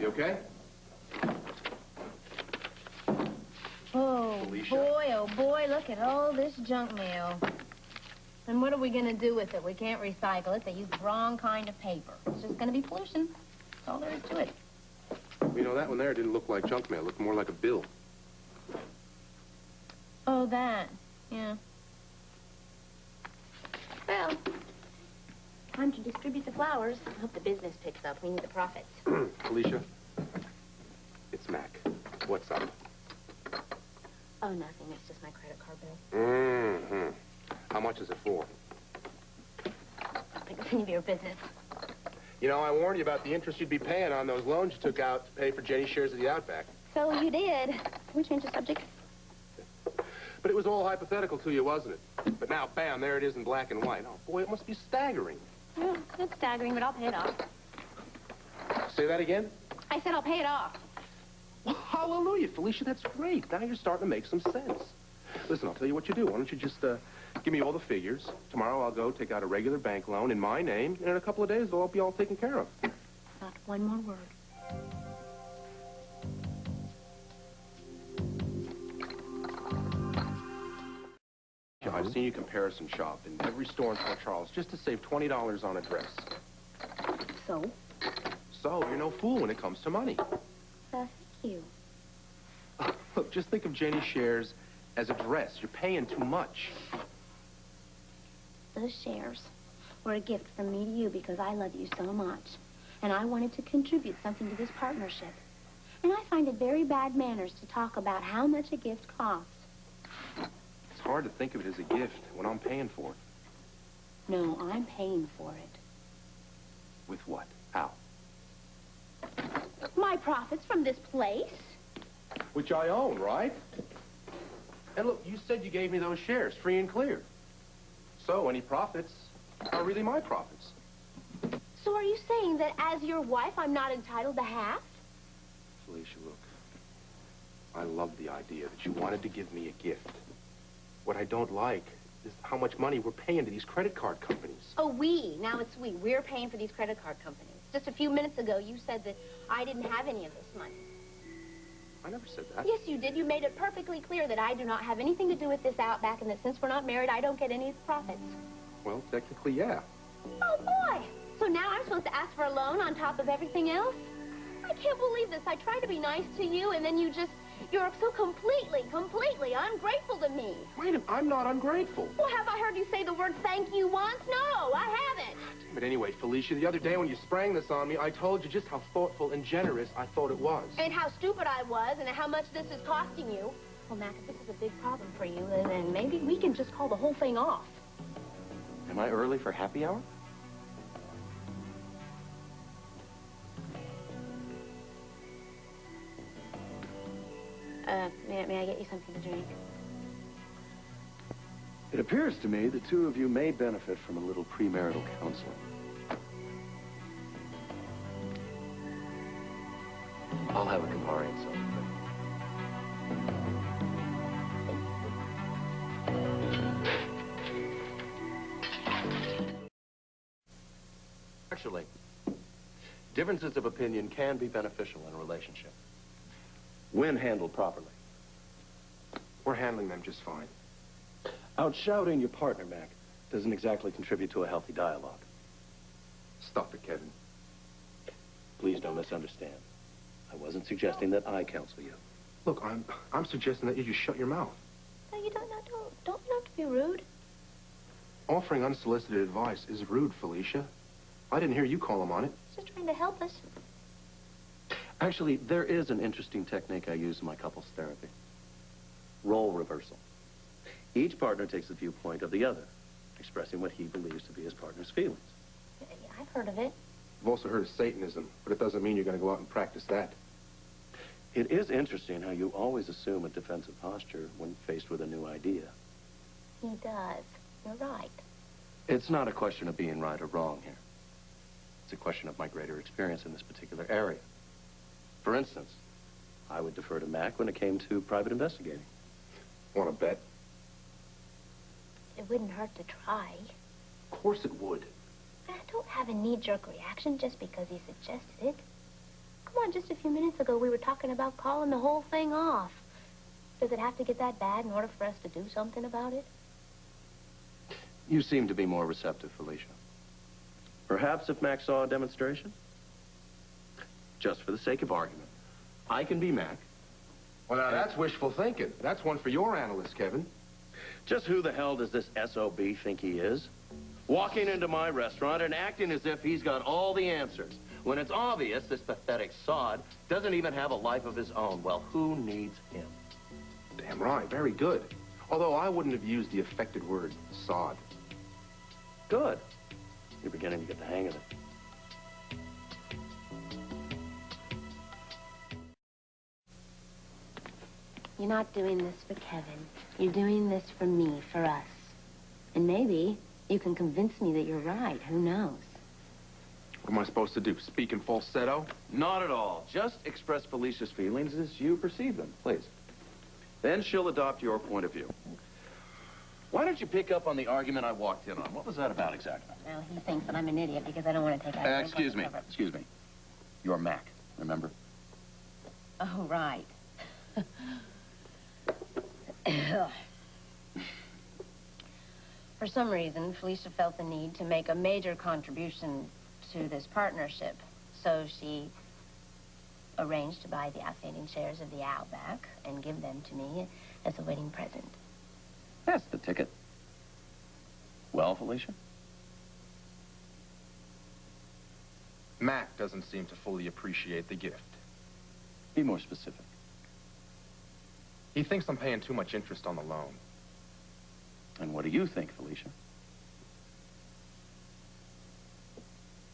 You okay? Oh, Felicia. oh, boy, look at all this junk mail. And what are we going to do with it? We can't recycle it. They use the wrong kind of paper. It's just going to be pollution. That's all there is to it. You know, that one there didn't look like junk mail. It looked more like a bill. Oh, that. Yeah. Well, time to distribute the flowers. I hope the business picks up. We need the profits. Felicia, it's Mac. What's up? Oh, nothing. It's just my credit card bill. Mm-hmm. How much is it for? It's none of your business. You know, I warned you about the interest you'd be paying on those loans you took out to pay for Jenny's shares of the Outback. So you did. Can we change the subject? But it was all hypothetical to you, wasn't it? But now, bam, there it is in black and white. Oh, boy, it must be staggering. Well, it's staggering, but I'll pay it off. Say that again? I said I'll pay it off. Well, hallelujah, Felicia, that's great. Now you're starting to make some sense. Listen, I'll tell you what you do. Why don't you just give me all the figures. Tomorrow I'll go take out a regular bank loan in my name, and in a couple of days they'll all be all taken care of. Not one more word. I've seen you comparison shop in every store in Port Charles just to save $20 on a dress. So? So, you're no fool when it comes to money. Thank you. Look, just think of Jenny's shares as a dress. You're paying too much. Those shares were a gift from me to you because I love you so much. And I wanted to contribute something to this partnership. And I find it very bad manners to talk about how much a gift costs. It's hard to think of it as a gift when I'm paying for it. No, I'm paying for it. With what? How? My profits from this place. Which I own, right? And look, you said you gave me those shares free and clear. So any profits are really my profits. So are you saying that as your wife, I'm not entitled to half? Felicia, look, I love the idea that you wanted to give me a gift. What I don't like is how much money we're paying to these credit card companies. Oh, we. Now it's we. We're paying for these credit card companies. Just a few minutes ago, you said that I didn't have any of this money. I never said that. Yes, you did. You made it perfectly clear that I do not have anything to do with this Outback and that since we're not married, I don't get any profits. Well, technically, yeah. Oh, boy. So now I'm supposed to ask for a loan on top of everything else? I can't believe this. I tried to be nice to you, and then you're so completely ungrateful to me. Wait a minute, I'm not ungrateful. Well, have I heard you say the word thank you once? No, I haven't. But anyway, Felicia, the other day when you sprang this on me, I told you just how thoughtful and generous I thought it was. And how stupid I was, and how much this is costing you. Well, Mac, if this is a big problem for you, then maybe we can just call the whole thing off. Am I early for happy hour? May I get you something to drink? It appears to me the two of you may benefit from a little premarital counseling. I'll have a Campari and soda. Actually, differences of opinion can be beneficial in a relationship when handled properly. We're handling them just fine. Outshouting your partner, Mac, doesn't exactly contribute to a healthy dialogue. Stop it, Kevin. Please don't misunderstand. I wasn't suggesting that I counsel you. Look, I'm suggesting that you just shut your mouth. No, you don't have to be rude. Offering unsolicited advice is rude, Felicia. I didn't hear you call him on it. He's just trying to help us. Actually, there is an interesting technique I use in my couples therapy. Role reversal. Each partner takes the viewpoint of the other, expressing what he believes to be his partner's feelings. Yeah, I've heard of it. I've also heard of Satanism, but it doesn't mean you're going to go out and practice that. It is interesting how you always assume a defensive posture when faced with a new idea. He does. You're right. It's not a question of being right or wrong here. It's a question of my greater experience in this particular area. For instance, I would defer to Mac when it came to private investigating. Want to bet? It wouldn't hurt to try. Of course it would. I don't have a knee-jerk reaction just because he suggested it. Come on, just a few minutes ago we were talking about calling the whole thing off. Does it have to get that bad in order for us to do something about it? You seem to be more receptive, Felicia. Perhaps if Mac saw a demonstration? Just for the sake of argument. I can be Mac. Well, now, that's wishful thinking. That's one for your analyst, Kevin. Just who the hell does this SOB think he is? Walking into my restaurant and acting as if he's got all the answers. When it's obvious this pathetic sod doesn't even have a life of his own. Well, who needs him? Damn right. Very good. Although I wouldn't have used the affected word, sod. Good. You're beginning to get the hang of it. You're not doing this for Kevin. You're doing this for me, for us. And maybe you can convince me that you're right. Who knows? What am I supposed to do? Speak in falsetto? Not at all. Just express Felicia's feelings as you perceive them, please. Then she'll adopt your point of view. Why don't you pick up on the argument I walked in on? What was that about exactly? Well, he thinks that I'm an idiot because I don't want to take out... Excuse me. You're Mac, remember? Oh, right. For some reason, Felicia felt the need to make a major contribution to this partnership. So she arranged to buy the outstanding shares of the Outback and give them to me as a wedding present. That's the ticket. Well, Felicia? Mac doesn't seem to fully appreciate the gift. Be more specific. He thinks I'm paying too much interest on the loan. And what do you think, Felicia?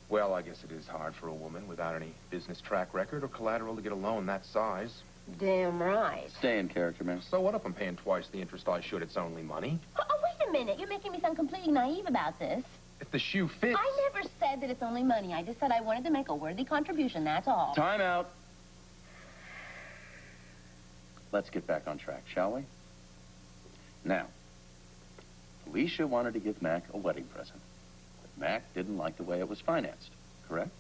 Well, I guess it is hard for a woman without any business track record or collateral to get a loan that size. Damn right. Stay in character, man. So what if I'm paying twice the interest I should? It's only money. Oh, wait a minute. You're making me sound completely naive about this. If the shoe fits... I never said that it's only money. I just said I wanted to make a worthy contribution, that's all. Time out. Let's get back on track, shall we? Now, Felicia wanted to give Mac a wedding present, but Mac didn't like the way it was financed, correct?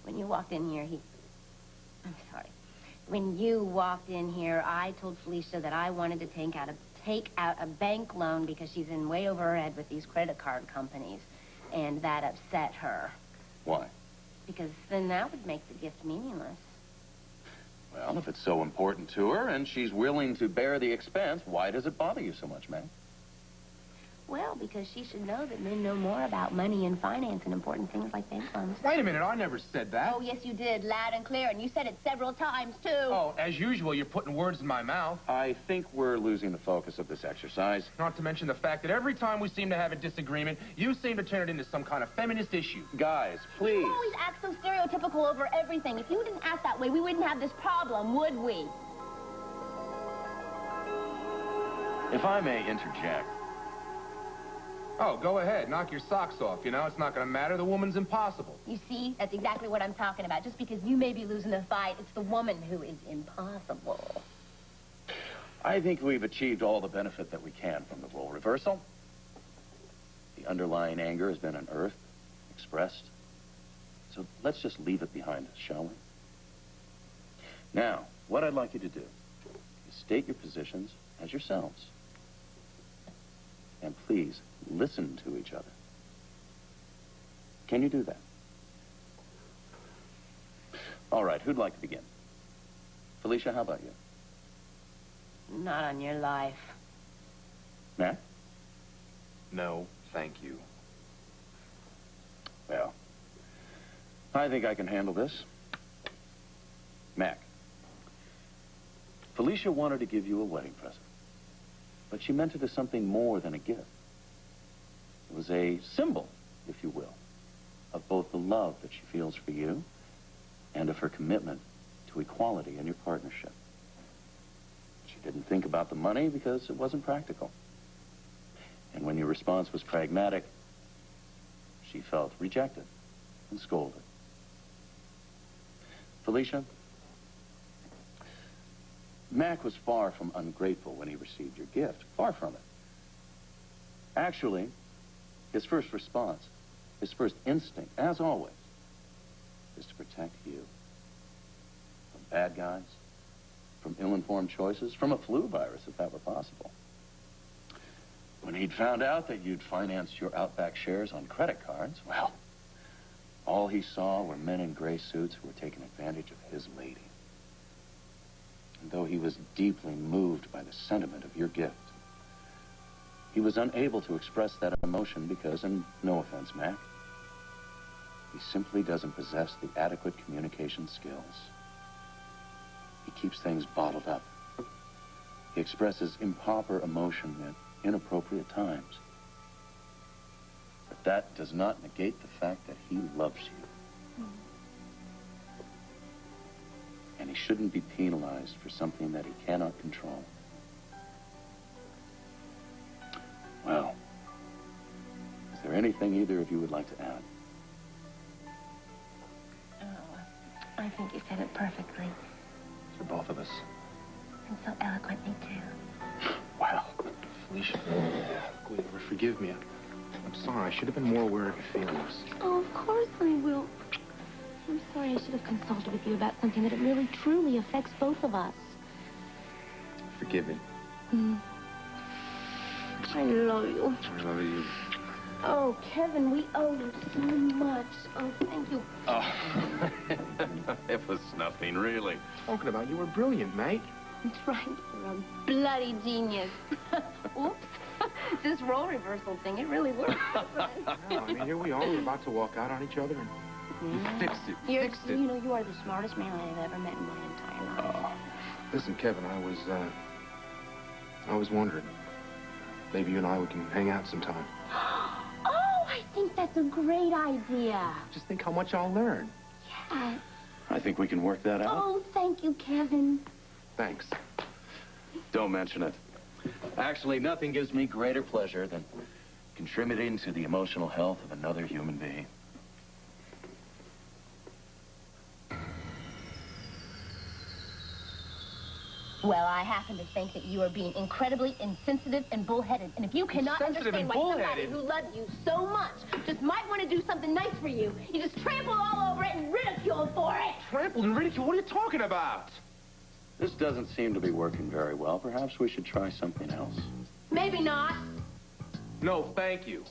When you walked in here, I'm sorry. When you walked in here, I told Felicia that I wanted to take out a bank loan because she's in way over her head with these credit card companies, and that upset her. Why? Because then that would make the gift meaningless. Well, if it's so important to her and she's willing to bear the expense, why does it bother you so much, Mac? Well, because she should know that men know more about money and finance and important things like bank loans. Wait a minute, I never said that. Oh, yes, you did, loud and clear, and you said it several times, too. Oh, as usual, you're putting words in my mouth. I think we're losing the focus of this exercise. Not to mention the fact that every time we seem to have a disagreement, you seem to turn it into some kind of feminist issue. Guys, please. You always act so stereotypical over everything. If you didn't act that way, we wouldn't have this problem, would we? If I may interject. Oh, go ahead. Knock your socks off. You know, it's not going to matter. The woman's impossible. You see, that's exactly what I'm talking about. Just because you may be losing the fight, it's the woman who is impossible. I think we've achieved all the benefit that we can from the role reversal. The underlying anger has been unearthed, expressed. So let's just leave it behind us, shall we? Now, what I'd like you to do is state your positions as yourselves. And please, listen to each other. Can you do that? All right, who'd like to begin? Felicia, how about you? Not on your life. Matt? No, thank you. Well, I think I can handle this. Mac, Felicia wanted to give you a wedding present, but she meant it as something more than a gift. It was a symbol, if you will, of both the love that she feels for you and of her commitment to equality in your partnership. She didn't think about the money because it wasn't practical. And when your response was pragmatic, she felt rejected and scolded. Felicia, Mac was far from ungrateful when he received your gift. Far from it. Actually, his first response, his first instinct, as always, is to protect you. bad guys, from ill-informed choices, from a flu virus, if that were possible. When he'd found out that you'd financed your Outback shares on credit cards, well, all he saw were men in gray suits who were taking advantage of his lady. And though he was deeply moved by the sentiment of your gift, he was unable to express that emotion because, and no offense, Mac, he simply doesn't possess the adequate communication skills. He keeps things bottled up. He expresses improper emotion at inappropriate times. But that does not negate the fact that he loves you. And he shouldn't be penalized for something that he cannot control. Well, is there anything either of you would like to add? Oh, I think you said it perfectly. For both of us. And so eloquently, too. Well, Felicia, will you ever forgive me? I'm sorry. I should have been more aware of your feelings. Oh, of course I will. I'm sorry I should have consulted with you about something that really, truly affects both of us. Forgive me. I love you. I love you. Oh, Kevin, we owe you so much. Oh, thank you. oh, it was nothing, really. Talking about you were brilliant, mate. That's right. You're a bloody genius. Oops. This role reversal thing, it really works. No, I mean, here we are. We're about to walk out on each other, and we fixed it. Fixed it. You know, you are the smartest man I've ever met in my entire life. Listen, Kevin, I was wondering. Maybe you and I, we can hang out sometime. Oh, I think that's a great idea. Just think how much I'll learn. Yeah. I think we can work that out. Oh, thank you, Kevin. Thanks. Don't mention it. Actually, nothing gives me greater pleasure than contributing to the emotional health of another human being. Well, I happen to think that you are being incredibly insensitive and bullheaded. And if you cannot Insensitive understand and why somebody bullheaded? who loves you so much just might want to do something nice for you, you just trample all over it and ridicule for it. Trampled and ridicule? What are you talking about? This doesn't seem to be working very well. Perhaps we should try something else. Maybe not. No, thank you.